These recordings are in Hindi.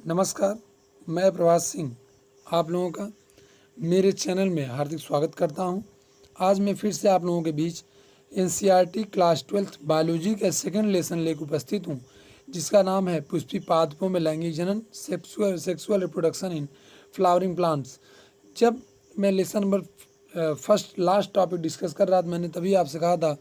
नमस्कार, मैं प्रभास सिंह आप लोगों का मेरे चैनल में हार्दिक स्वागत करता हूं। आज मैं फिर से आप लोगों के बीच एनसीईआरटी क्लास 12th बायोलॉजी का सेकंड लेसन लेकर उपस्थित हूं, जिसका नाम है पुष्पी पादपों में लैंगिक जनन sexual reproduction in flowering plants. जब मैं lesson number first last topic discuss कर रहा था, मैंने तभी आपसे कहा था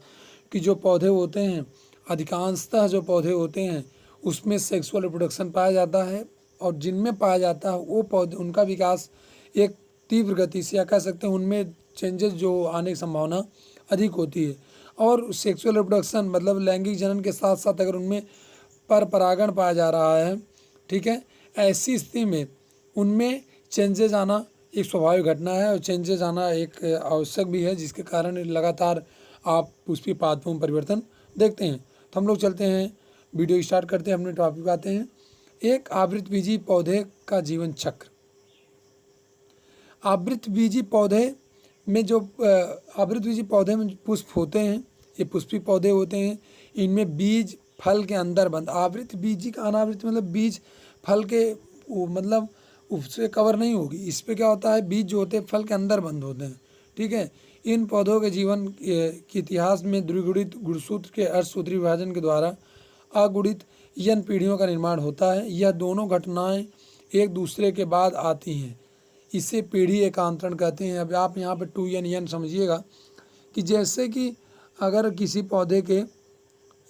कि जो पौधे होते हैं, अधिकांशतः जो पौधे होते हैं उसमें सेक्सुअल रिप्रोडक्शन पाया जाता है, और जिनमें पाया जाता है वो पौधे उनका विकास एक तीव्र गति से, या कह सकते हैं उनमें चेंजेस जो आने की संभावना अधिक होती है। और सेक्सुअल रिप्रोडक्शन मतलब लैंगिक जनन के साथ साथ अगर उनमें पर परागण पाया जा रहा है, ठीक है, ऐसी स्थिति में उनमें चेंजेस आना एक स्वाभाविक घटना है, और चेंजेस आना एक आवश्यक भी है, जिसके कारण लगातार आप पुष्पी पादपों में परिवर्तन देखते हैं। तो हम लोग चलते हैं, वीडियो स्टार्ट करते हैं, अपने टॉपिक पे आते हैं। एक आवृतबीजी पौधे का जीवन चक्र। आवृतबीजी पौधे में जो आवृतबीजी पौधे में पुष्प होते हैं, ये पुष्पी पौधे होते हैं। इनमें बीज फल के अंदर बंद, आवृतबीजी का अनावृत मतलब बीज फल के मतलब उससे कवर नहीं होगी। इस पे क्या होता है, बीज जो होते हैं फल के अंदर बंद होते हैं, ठीक है। इन पौधों के जीवन के इतिहास में द्विगुणित गुणसूत्र के अर्धसूत्री विभाजन के द्वारा अगुणित यन पीढ़ियों का निर्माण होता है। यह दोनों घटनाएं एक दूसरे के बाद आती हैं, इसे पीढ़ी एकांतरण कहते हैं। अब आप यहाँ पे 2n यन समझिएगा कि जैसे कि अगर किसी पौधे के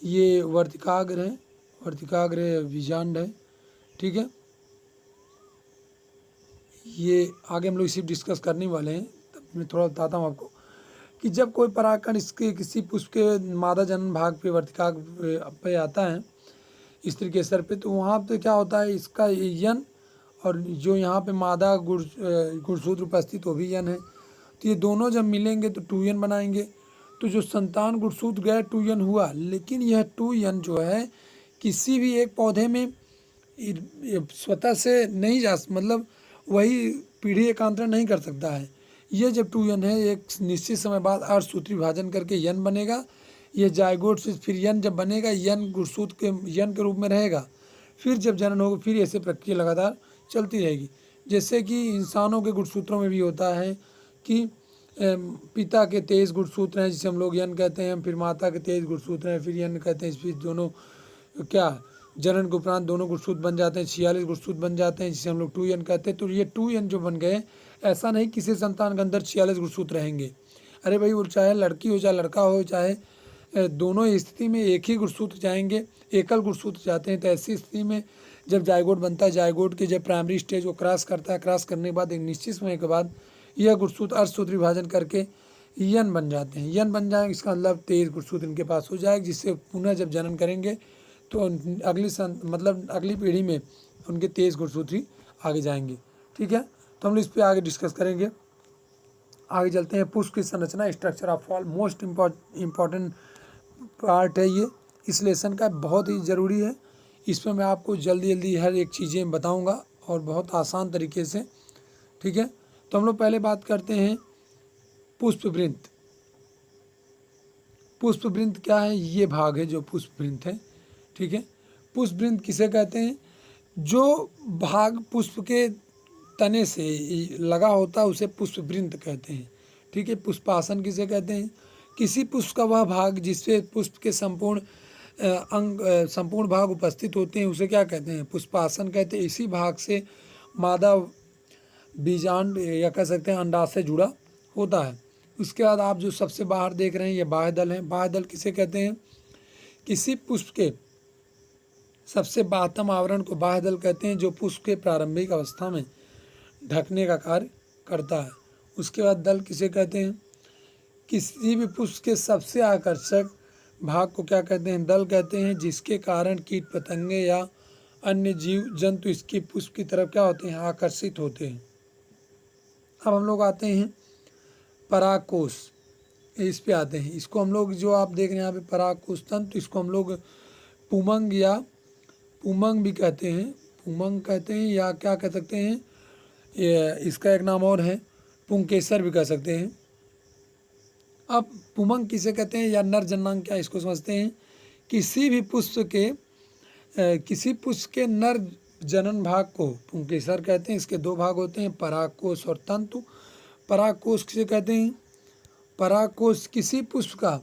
ये वर्तिकाग्र है, वर्तिकाग्र बीजांड है, ठीक है, ये आगे हम लोग इसी डिस्कस करने वाले हैं। तब मैं थोड़ा बताता हूँ आपको कि जब कोई परागकण इसके किसी पुष्प के मादा जनन भाग पे वर्तिकाग्र पे आता है, स्त्री के सर पे, तो वहाँ पे क्या होता है, इसका यन और जो यहाँ पे मादा गुणसूत्र उपस्थित वो भी यन है, तो ये दोनों जब मिलेंगे तो 2n बनाएंगे। तो जो संतान गुणसूत्र गए 2n हुआ, लेकिन यह 2n जो है किसी भी एक पौधे में स्वतः से नहीं जा, मतलब वही पीढ़ी एकांतरण नहीं कर सकता है। ये जब 2n है, एक निश्चित समय बाद अर्धसूत्री विभाजन करके यन बनेगा। यह जायगोट से फिर यन जब बनेगा, यन गुणसूत्र के यन के रूप में रहेगा। फिर जब जनन होगा, फिर ऐसे प्रक्रिया लगातार चलती रहेगी। जैसे कि इंसानों के गुणसूत्रों में भी होता है कि पिता के 23 गुणसूत्र हैं, जिसे हम लोग यन कहते हैं, फिर माता के 23 गुणसूत्र हैं, फिर यन कहते हैं। फिर दोनों क्या जनन के उपरांत दोनों गुणसूत्र बन जाते हैं, 46 गुणसूत्र बन जाते हैं, जिसे हम लोग 2n कहते हैं। तो ये 2n जो बन गए, ऐसा नहीं किसी संतान के अंदर 46 गुणसूत्र रहेंगे। अरे भाई, वो चाहे लड़की हो चाहे लड़का हो, चाहे दोनों स्थिति में एक ही गुणसूत्र जाएंगे, एकल गुणसूत्र जाते हैं। तो ऐसी स्थिति में जब जायगोट बनता है, जायगोट के जब प्राइमरी स्टेज को क्रॉस करता है, क्रॉस करने के बाद एक निश्चित समय के बाद यह गुणसूत्र अर्धसूत्री विभाजन करके यन बन जाते हैं। यन बन जाएंगे, इसका मतलब 23 गुणसूत्र इनके पास हो जाएगा, जिससे पुनः जब जनन करेंगे तो मतलब अगली पीढ़ी में उनके 23 गुणसूत्र ही आगे जाएंगे, ठीक है। तो हम लोग इस पर आगे डिस्कस करेंगे। आगे चलते हैं। पुष्प की संरचना, structure of fall, most important part है ये इस लेसन का, बहुत ही ज़रूरी है। इसमें मैं आपको जल्दी जल्दी हर एक चीज़ें बताऊंगा और बहुत आसान तरीके से, ठीक है। तो हम लोग पहले बात करते हैं पुष्पवृंत। पुष्पवृंत क्या है, ये भाग है जो पुष्पवृंत है, ठीक है। पुष्पवृंत किसे कहते हैं, जो भाग पुष्प के तने से लगा होता है उसे पुष्पवृंत कहते हैं, ठीक है। पुष्पासन किसे कहते हैं, किसी पुष्प का वह भाग जिससे पुष्प के संपूर्ण संपूर्ण भाग उपस्थित होते हैं उसे क्या कहते हैं, पुष्पासन कहते हैं। इसी भाग से मादा बीजांड या कह सकते हैं अंडाशय जुड़ा होता है। उसके बाद आप जो सबसे बाहर देख रहे हैं ये बाह्यदल है। बाह्यदल किसे कहते हैं, किसी पुष्प के सबसे बाह्यतम आवरण को बाह्यदल कहते हैं, जो पुष्प के प्रारंभिक अवस्था में ढकने का कार्य करता है। उसके बाद दल किसे कहते हैं, किसी भी पुष्प के सबसे आकर्षक भाग को क्या कहते हैं, दल कहते हैं, जिसके कारण कीट पतंगे या अन्य जीव जंतु इसके पुष्प की तरफ क्या होते हैं, आकर्षित होते हैं। अब हम लोग आते हैं परागकोश, इस पे आते हैं। इसको हम लोग जो आप देख रहे हैं यहाँ पे परागकोश तंत्र, इसको हम लोग पुमंग या पुमंग भी कहते हैं, पुमंग कहते हैं, या क्या कह सकते हैं, इसका एक नाम और है पुंकेसर भी कह सकते हैं। अब पुमंग किसे कहते हैं या नर जनांग क्या, इसको समझते हैं। किसी भी पुष्प के किसी पुष्प के नर जनन भाग को पुंकेसर कहते हैं। इसके दो भाग होते हैं, परागकोश और तंतु। परागकोश किसे कहते हैं? परागकोश किसी पुष्प का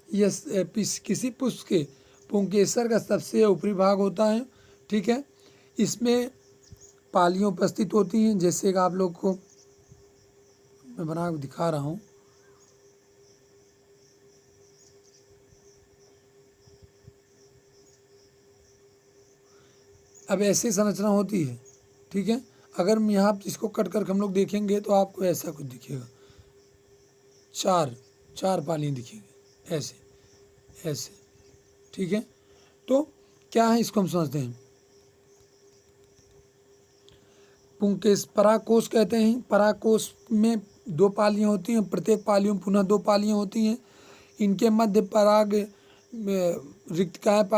किसी पुष्प के पुंकेसर का सबसे ऊपरी भाग होता है, ठीक है। इसमें पालियाँ उपस्थित होती हैं, जैसे कि आप लोग को मैं बना के दिखा रहा हूँ। अब ऐसी संरचना होती है, ठीक है। अगर हम यहाँ इसको कट कर हम लोग देखेंगे तो आपको ऐसा कुछ दिखेगा, चार पालियाँ दिखेंगी, ऐसे ऐसे, ठीक है। तो क्या है, इसको हम समझते हैं। पुंकेश परागकोश कहते हैं। परागकोश में दो पालियाँ होती हैं, प्रत्येक पालियों में पुनः दो पालियाँ होती हैं। इनके मध्य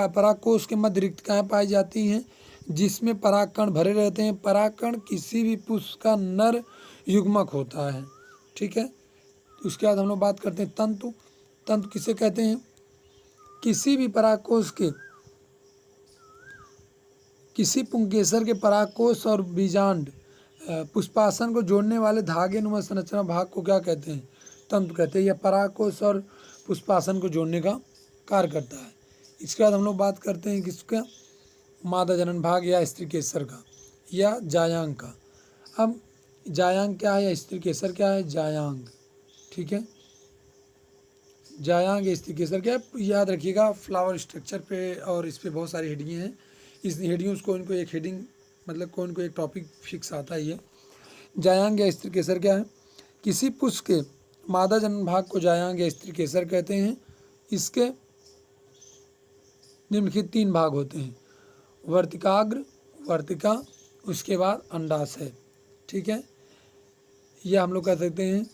परागकोश के मध्य रिक्तकाएँ पाई जाती हैं, जिसमें परागकण भरे रहते हैं। परागकण किसी भी पुष्प का नर युग्मक होता है, ठीक है। उसके बाद हम लोग बात करते हैं तंतु। तंतु किसे कहते हैं? किसी भी परागकोश के, किसी पुंकेसर के परागकोश और बीजांड पुष्पासन को जोड़ने वाले धागे नुमा संरचना भाग को क्या कहते हैं? तंतु कहते हैं। यह परागकोश और पुष्पासन को जोड़ने का कार्य करता है। इसके बाद हम लोग बात करते हैं किसका? मादा जनन भाग या स्त्री केसर का या जायांग का। अब जायांग क्या है या स्त्री केसर क्या है? जायांग, ठीक है। जायांग या स्त्री केसर क्या है, याद रखिएगा। फ्लावर स्ट्रक्चर पे और इस पे बहुत सारी हेडिंग हैं। इस हेडिंग को इनको एक हेडिंग मतलब को एक टॉपिक फिक्स आता है। ये जायांग या स्त्री केसर क्या है? किसी पुष्प के मादा जनन भाग को जायांग या स्त्री केसर कहते हैं। इसके निम्नलिखित तीन भाग होते हैं, वर्तिकाग्र, वर्तिका, उसके बाद अंडाशय, ठीक है। यह हम लोग कह सकते हैं,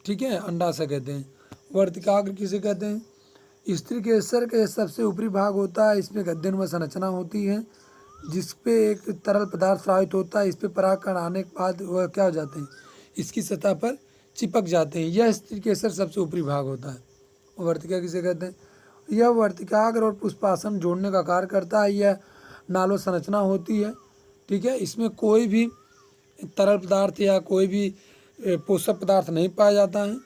ठीक है, अंडाशय कहते हैं। वर्तिकाग्र किसे कहते हैं? स्त्री केसर का सबसे ऊपरी भाग होता है। इसमें गद्देनुमा संरचना होती है, जिस पे एक तरल पदार्थ स्रावित होता है। इस पे परागकण आने के बाद वह क्या हो जाते हैं? इसकी सतह पर चिपक जाते हैं। यह स्त्री केसर सबसे ऊपरी भाग होता है। वर्तिका किसे कहते हैं? यह वर्तिकाग्र और पुष्पासन जोड़ने का कार्य करता है। यह नालो संरचना होती है, ठीक है। इसमें कोई भी तरल पदार्थ या कोई भी पोषक पदार्थ नहीं पाया जाता है।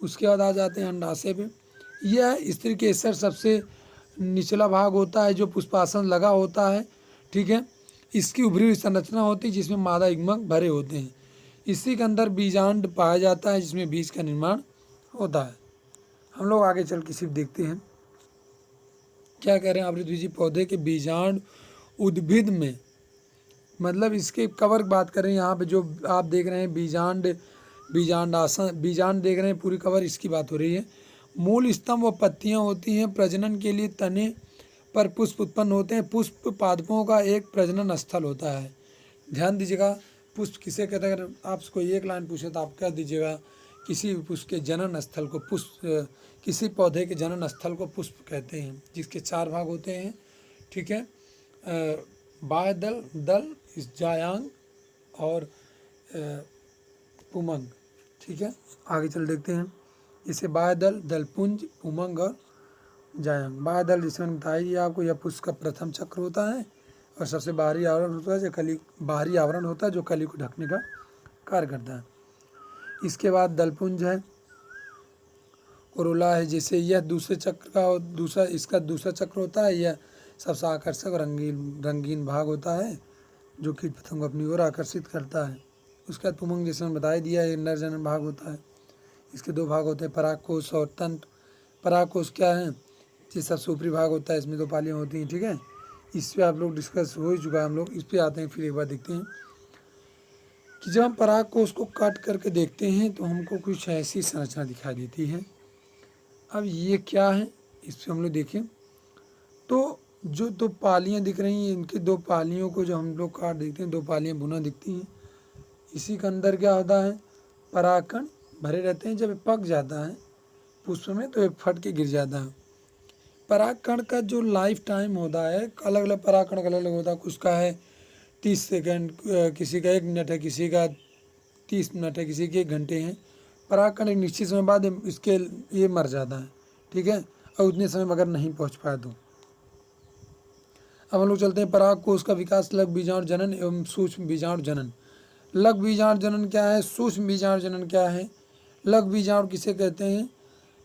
उसके बाद आ जाते हैं अंडाशय पे। यह स्त्री केसर सबसे निचला भाग होता है, जो पुष्पासन लगा होता है, ठीक है। इसकी उभरी हुई संरचना होती है, जिसमें मादा युग्मक भरे होते हैं। इसी के अंदर बीजांड पाया जाता है, जिसमें बीज का निर्माण होता है। हम लोग आगे चल के सिर्फ देखते हैं क्या कह रहे हैं। आवृतबीजी पौधे के बीजांड उद्भिद में, मतलब इसके कवर बात करें यहाँ पे, जो आप देख रहे हैं बीजांड देख रहे हैं, पूरी कवर इसकी बात हो रही है। मूल स्तंभ व पत्तियाँ होती हैं। प्रजनन के लिए तने पर पुष्प उत्पन्न होते हैं। पुष्प पादपों का एक प्रजनन स्थल होता है। ध्यान दीजिएगा, पुष्प किसे कहते हैं? अगर आपको एक लाइन पूछे तो आप कह दीजिएगा किसी पुष्प के जनन स्थल को किसी पौधे के जनन स्थल को पुष्प कहते हैं, जिसके चार भाग होते हैं, ठीक है। बाह्य दल, जायांग और पुमंग, ठीक है। आगे चल देखते हैं। इसे बाह्य दलपुंज, पुमंग और जायांग। बाह्य दल जिसमें बताइए आपको, यह पुष्प का प्रथम चक्र होता है और सबसे बाहरी आवरण होता है, जो बाहरी आवरण होता है, जो कली को ढकने का कार्य करता है। इसके बाद दलपुंज है, कोरोला है, जैसे यह दूसरे चक्र का इसका दूसरा चक्र होता है। यह सबसे आकर्षक रंगीन भाग होता है, जो कीट पतंग अपनी ओर आकर्षित करता है। उसका पुमंग जैसे मैंने बता दिया है, नर जनन भाग होता है। इसके दो भाग होते हैं, परागकोश और तंतु। परागकोश क्या है? ये सबसे ऊपरी भाग होता है, इसमें दो पालियाँ होती हैं, ठीक है। इस पर आप लोग डिस्कस हो ही चुका है। हम लोग इस पर आते हैं, फिर एक बार देखते हैं कि जब हम परागकोश को काट करके देखते हैं तो हमको कुछ ऐसी संरचना दिखाई देती है। अब ये क्या है, इस पर हम लोग देखें तो जो दो पालियाँ दिख रही हैं, इनकी दो पालियों को जो हम लोग काट देखते हैं, दो पालियाँ बुना दिखती हैं। इसी के अंदर क्या होता है? परागकण भरे रहते हैं। जब ये पक जाता है पुष्प में तो ये फट के गिर जाता है। परागकण का जो लाइफ टाइम होता है, अलग अलग परागकण का अलग अलग होता है। कुछ का है 30 सेकंड, किसी का 1 मिनट है, किसी का 30 मिनट है, किसी के 1 घंटे हैं। परागकण एक निश्चित समय बाद इसके ये मर जाता है, ठीक है। और उतने समय में अगर नहीं पहुँच पाया तो अब हम लोग चलते हैं पराग कोश का विकास, लघु बीजाणु जनन एवं सूक्ष्म बीजाणु जनन। लघु बीजाणु जनन क्या है, सूक्ष्म बीजाणु जनन क्या है। लघु बीजाणु किसे कहते हैं,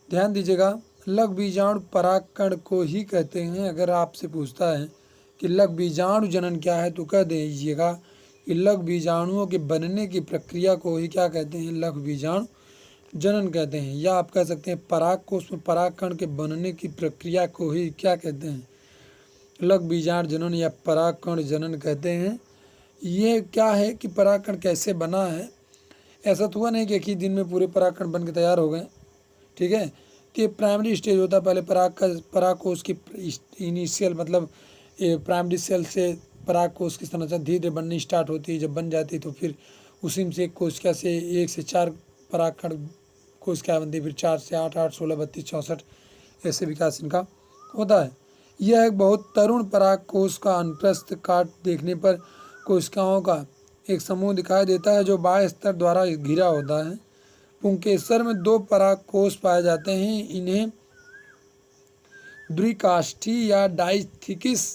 ध्यान दीजिएगा, लघु बीजाणु परागकण को ही कहते हैं। अगर आपसे पूछता है कि लघु बीजाणु जनन क्या है तो कह दीजिएगा कि लघु बीजाणुओं के बनने की प्रक्रिया को ही क्या कहते हैं, लघु बीजाणु जनन कहते हैं। या आप कह सकते हैं पराग कोश में परागकण के बनने की प्रक्रिया को ही क्या कहते हैं, लघु बीजाणु जनन या परागकण जनन कहते हैं। ये क्या है कि परागकण कैसे बना है, ऐसा तो हुआ नहीं कि एक ही दिन में पूरे परागकण बन के तैयार हो गए, ठीक है। तो ये प्राइमरी स्टेज होता है, पहले पराग कोश की इनिशियल मतलब प्राइमरी सेल से पराग कोश की संरचना धीरे धीरे बननी स्टार्ट होती है। जब बन जाती है तो फिर उसी में से एक कोशिका से 1 से 4 परागकण कोशिका बनती है, फिर 4 से 8, 8, 16, 32, 64 ऐसे विकास इनका होता है। यह एक बहुत तरुण पराग कोश का अनुप्रस्थ काट देखने पर कोशिकाओं का एक समूह दिखाई देता है जो बाह्य स्तर द्वारा घिरा होता है। पुंकेसर में 2 पराग कोश पाए जाते हैं, इन्हें द्विकाष्ठी या डाइथिकिस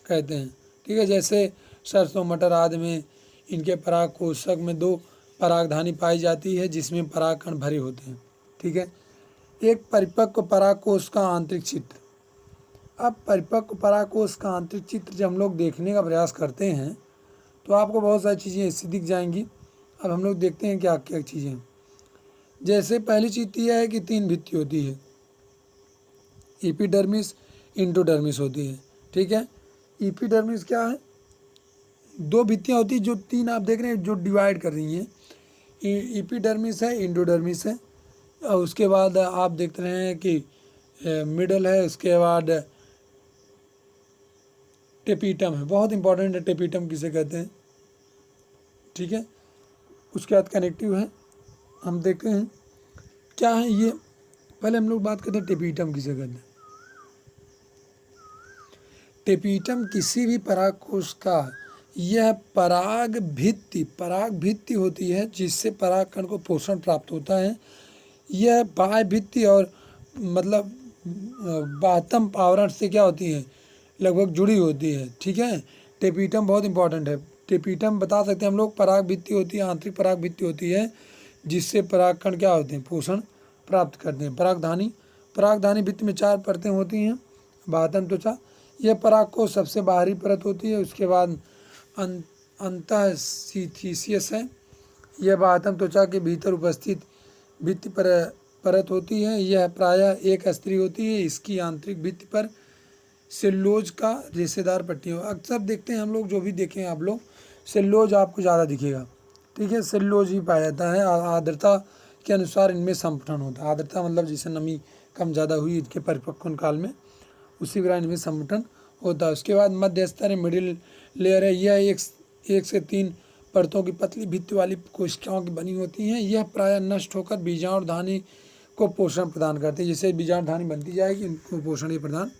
कहते हैं, ठीक है। जैसे सरसों मटर आदि में इनके पराग कोशक में 2 परागधानी पाई जाती है जिसमें परागकण भरे होते हैं, ठीक है। एक परिपक्व पराग कोश का आंतरिक चित्र। अब परिपक्व पराग कोश का आंतरिक चित्र जब हम लोग देखने का प्रयास करते हैं तो आपको बहुत सारी चीज़ें ऐसी दिख जाएंगी। अब हम लोग देखते हैं क्या क्या चीज़ें। जैसे पहली चीज़ यह है कि 3 भित्ति होती है, एपिडर्मिस इंडोडर्मिस होती है, ठीक है। एपिडर्मिस क्या है, 2 भित्तियाँ होती है जो 3 आप देख रहे हैं जो डिवाइड कर रही हैं, एपिडर्मिस है, इंडोडर्मिस है, और उसके बाद आप देख रहे हैं कि मिडल है, उसके बाद टेपिटम है, बहुत इंपॉर्टेंट है टेपिटम किसे कहते हैं, ठीक है। उसके बाद कनेक्टिव है, हम देखते हैं क्या है ये। पहले हम लोग बात करते हैं टेपिटम किसे कहते हैं। टेपिटम किसी भी पराग कोश का यह पराग भित्ति होती है जिससे परागकण को पोषण प्राप्त होता है। यह बाह्य भित्ति और मतलब बाह्यतम आवरण से क्या होती है, लगभग जुड़ी होती है, ठीक है। टेपिटम बहुत इंपॉर्टेंट है। टेपिटम बता सकते हैं हम लोग, पराग भित्ति होती है, आंतरिक पराग भित्ति होती है जिससे परागकण क्या होते हैं, पोषण प्राप्त करते हैं। परागधानी भित्ति में 4 परतें होती हैं। बाह्यतम त्वचा, यह पराग को सबसे बाहरी परत होती है। उसके बाद अंतःसिथिसियस है, यह बाह्यतम त्वचा के भीतर उपस्थित भित्ति परत होती है। यह प्रायः एक स्तरीय होती है। इसकी आंतरिक भित्ति पर सेल्यूलोज का रेशेदार पट्टियों, अक्सर देखते हैं हम लोग, जो भी देखें आप लोग, सेल्यूलोज आपको ज़्यादा दिखेगा, ठीक है। सेल्यूलोज ही पाया जाता है। आर्द्रता के अनुसार इनमें संपठन होता है। आर्द्रता मतलब जैसे नमी कम ज़्यादा हुई इनके परिपक्वन काल में, उसी तरह इनमें संपठन होता है। उसके बाद मध्य स्तर है, मिडिल लेयर है, यह एक से 3 परतों की पतली भित्ति वाली कोशिकाओं की बनी होती हैं। यह प्रायः नष्ट होकर बीजाणुधानी को पोषण प्रदान करते हैं। जैसे बीजाणुधानी बनती जाएगी उनको पोषण ही प्रदान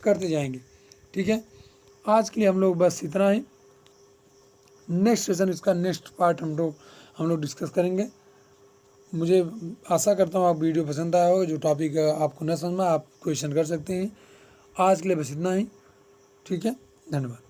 करते जाएंगे, ठीक है। आज के लिए हम लोग बस इतना ही। नेक्स्ट सेशन इसका नेक्स्ट पार्ट हम लोग डिस्कस करेंगे। मुझे आशा करता हूँ आप वीडियो पसंद आया होगा। जो टॉपिक आपको न समझ में आप क्वेश्चन कर सकते हैं। आज के लिए बस इतना ही, ठीक है। धन्यवाद।